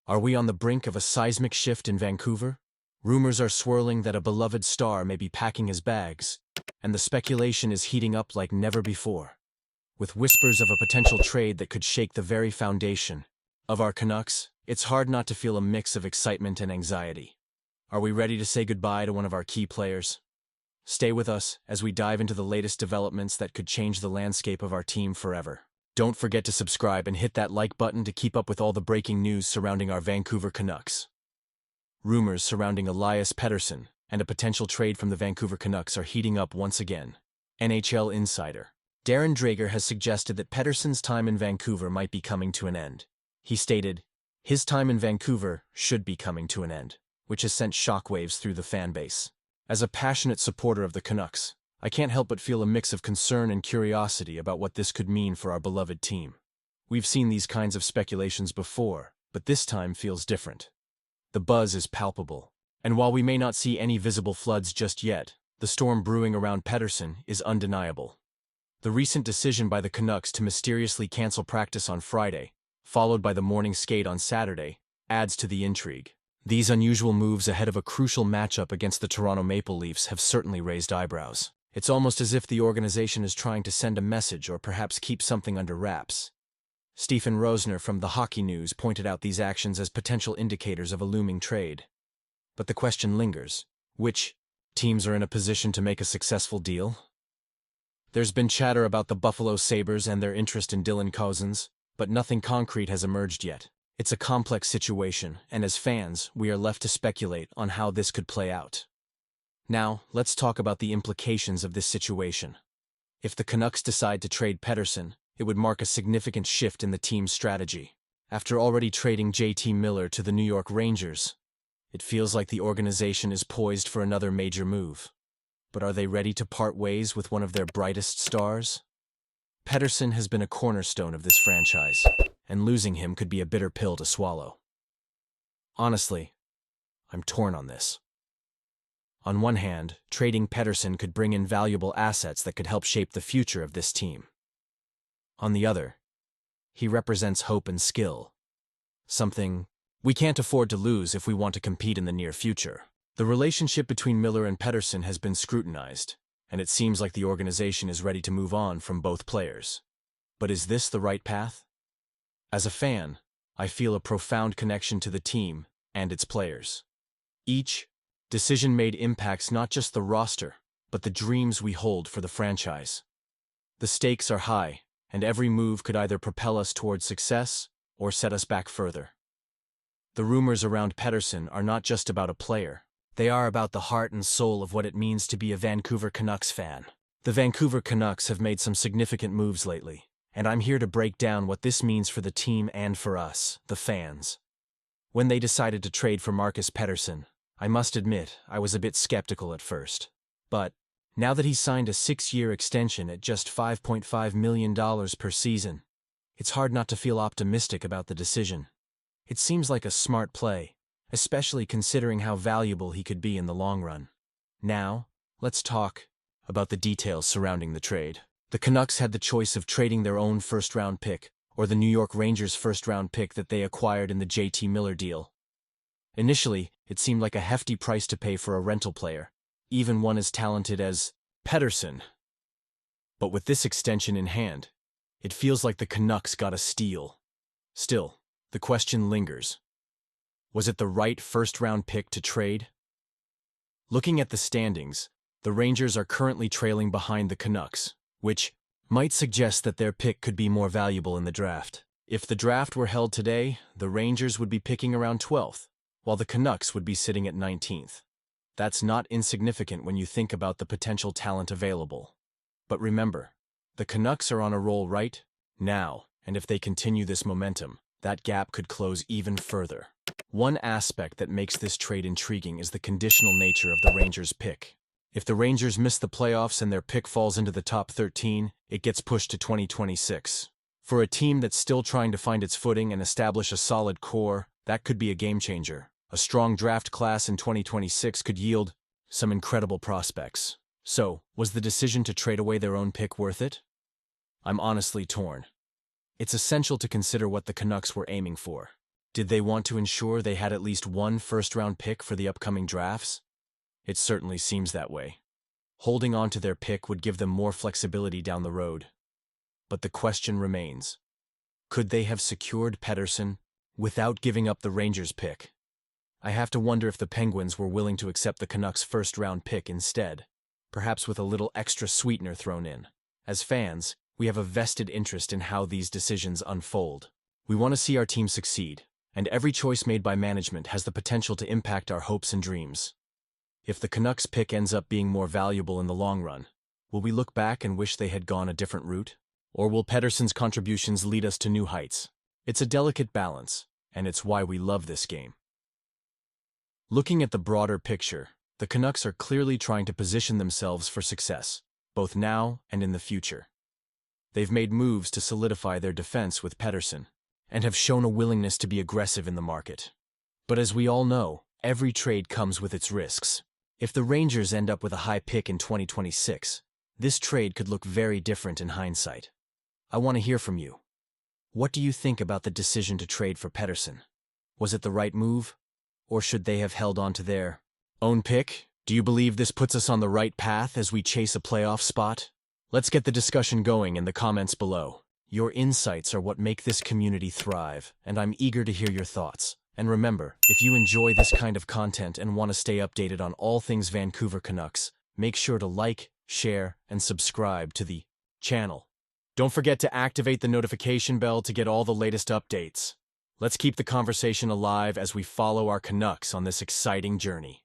Are we on the brink of a seismic shift in Vancouver? Rumors are swirling that a beloved star may be packing his bags, and the speculation is heating up like never before, with whispers of a potential trade that could shake the very foundation of our Canucks. It's hard not to feel a mix of excitement and anxiety. Are we ready to say goodbye to one of our key players? Stay with us as we dive into the latest developments that could change the landscape of our team forever. Don't forget to subscribe and hit that like button to keep up with all the breaking news surrounding our Vancouver Canucks. Rumors surrounding Elias Pettersson and a potential trade from the Vancouver Canucks are heating up once again. NHL insider Darren Dreger has suggested that Pettersson's time in Vancouver might be coming to an end. He stated, "His time in Vancouver should be coming to an end," which has sent shockwaves through the fan base. As a passionate supporter of the Canucks, I can't help but feel a mix of concern and curiosity about what this could mean for our beloved team. We've seen these kinds of speculations before, but this time feels different. The buzz is palpable, and while we may not see any visible floods just yet, the storm brewing around Pettersson is undeniable. The recent decision by the Canucks to mysteriously cancel practice on Friday, followed by the morning skate on Saturday, adds to the intrigue. These unusual moves ahead of a crucial matchup against the Toronto Maple Leafs have certainly raised eyebrows. It's almost as if the organization is trying to send a message or perhaps keep something under wraps. Stephen Rosner from the Hockey News pointed out these actions as potential indicators of a looming trade. But the question lingers: which teams are in a position to make a successful deal? There's been chatter about the Buffalo Sabres and their interest in Dylan Cozens, but nothing concrete has emerged yet. It's a complex situation, and as fans, we are left to speculate on how this could play out. Now, let's talk about the implications of this situation. If the Canucks decide to trade Pettersson, it would mark a significant shift in the team's strategy. After already trading JT Miller to the New York Rangers, it feels like the organization is poised for another major move. But are they ready to part ways with one of their brightest stars? Pettersson has been a cornerstone of this franchise, and losing him could be a bitter pill to swallow. Honestly, I'm torn on this. On one hand, trading Pettersson could bring in valuable assets that could help shape the future of this team. On the other, he represents hope and skill, something we can't afford to lose if we want to compete in the near future. The relationship between Miller and Pettersson has been scrutinized, and it seems like the organization is ready to move on from both players. But is this the right path? As a fan, I feel a profound connection to the team and its players. Each decision made impacts not just the roster, but the dreams we hold for the franchise. The stakes are high, and every move could either propel us towards success or set us back further. The rumors around Pettersson are not just about a player. They are about the heart and soul of what it means to be a Vancouver Canucks fan. The Vancouver Canucks have made some significant moves lately, and I'm here to break down what this means for the team and for us, the fans. When they decided to trade for Marcus Pettersson, I must admit I was a bit skeptical at first. But now that he's signed a 6-year extension at just $5.5 million per season, it's hard not to feel optimistic about the decision. It seems like a smart play, especially considering how valuable he could be in the long run. Now, let's talk about the details surrounding the trade. The Canucks had the choice of trading their own first-round pick or the New York Rangers' first-round pick that they acquired in the JT Miller deal. Initially, it seemed like a hefty price to pay for a rental player, even one as talented as Pettersson. But with this extension in hand, it feels like the Canucks got a steal. Still, the question lingers. Was it the right first-round pick to trade? Looking at the standings, the Rangers are currently trailing behind the Canucks, which might suggest that their pick could be more valuable in the draft. If the draft were held today, the Rangers would be picking around 12th, while the Canucks would be sitting at 19th. That's not insignificant when you think about the potential talent available. But remember, the Canucks are on a roll right now, and if they continue this momentum, that gap could close even further. One aspect that makes this trade intriguing is the conditional nature of the Rangers' pick. If the Rangers miss the playoffs and their pick falls into the top 13, it gets pushed to 2026. For a team that's still trying to find its footing and establish a solid core, that could be a game-changer. A strong draft class in 2026 could yield some incredible prospects. So, was the decision to trade away their own pick worth it? I'm honestly torn. It's essential to consider what the Canucks were aiming for. Did they want to ensure they had at least one first-round pick for the upcoming drafts? It certainly seems that way. Holding on to their pick would give them more flexibility down the road. But the question remains, could they have secured Pettersson without giving up the Rangers pick? I have to wonder if the Penguins were willing to accept the Canucks' first-round pick instead, perhaps with a little extra sweetener thrown in. As fans, we have a vested interest in how these decisions unfold. We want to see our team succeed, and every choice made by management has the potential to impact our hopes and dreams. If the Canucks pick ends up being more valuable in the long run, will we look back and wish they had gone a different route? Or will Pettersson's contributions lead us to new heights? It's a delicate balance, and it's why we love this game. Looking at the broader picture, the Canucks are clearly trying to position themselves for success, both now and in the future. They've made moves to solidify their defense with Pettersson, and have shown a willingness to be aggressive in the market. But as we all know, every trade comes with its risks. If the Rangers end up with a high pick in 2026, this trade could look very different in hindsight. I want to hear from you. What do you think about the decision to trade for Pettersson? Was it the right move? Or should they have held on to their own pick? Do you believe this puts us on the right path as we chase a playoff spot? Let's get the discussion going in the comments below. Your insights are what make this community thrive, and I'm eager to hear your thoughts. And remember, if you enjoy this kind of content and want to stay updated on all things Vancouver Canucks, make sure to like, share, and subscribe to the channel. Don't forget to activate the notification bell to get all the latest updates. Let's keep the conversation alive as we follow our Canucks on this exciting journey.